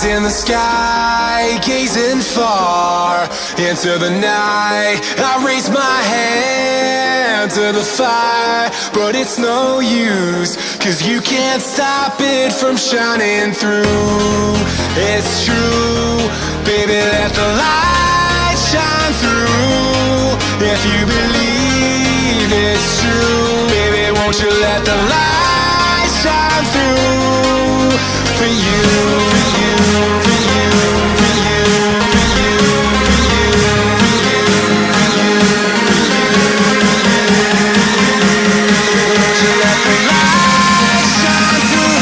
In the sky, gazing far into the night, I raise my hand to the fire, but it's no use, 'cause you can't stop it from shining through. It's true, baby, let the light shine through. If you believe it's true, baby, won't you let the light shine through for you, for you, for you, for you, for you, for you, for you, for you, won't you let the light shine through?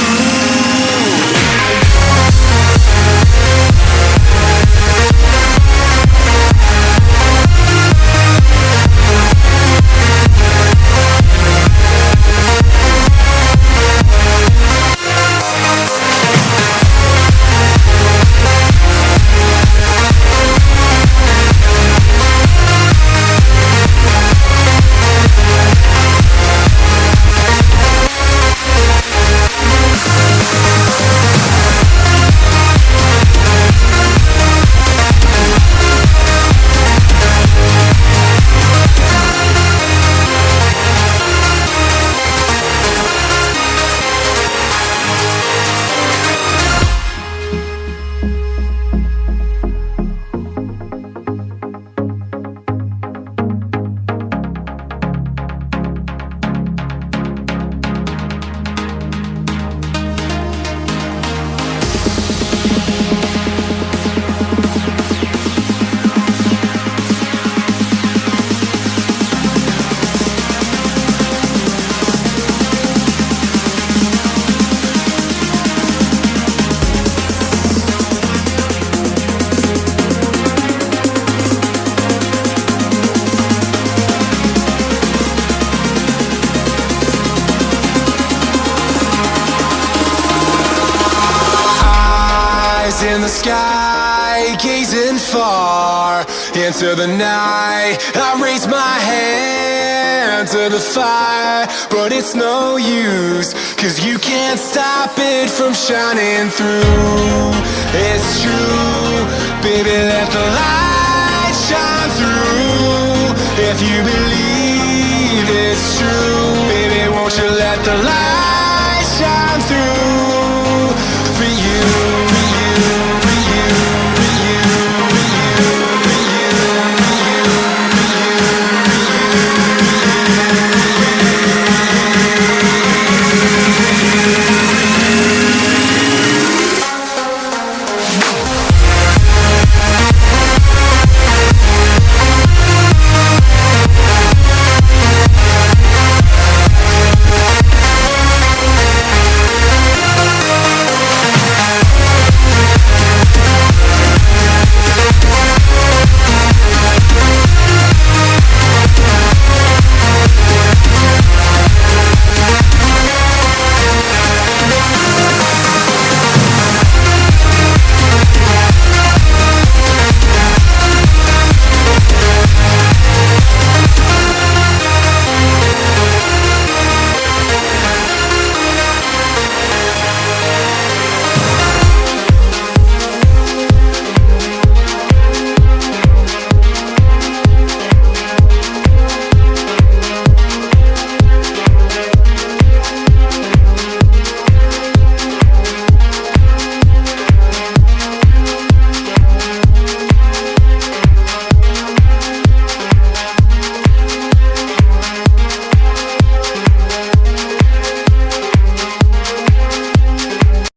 In the sky, gazing far into the night, I raise my hand to the fire, but it's no use, 'cause you can't stop it from shining through. It's true, baby, let the light shine through. If you believe it's true,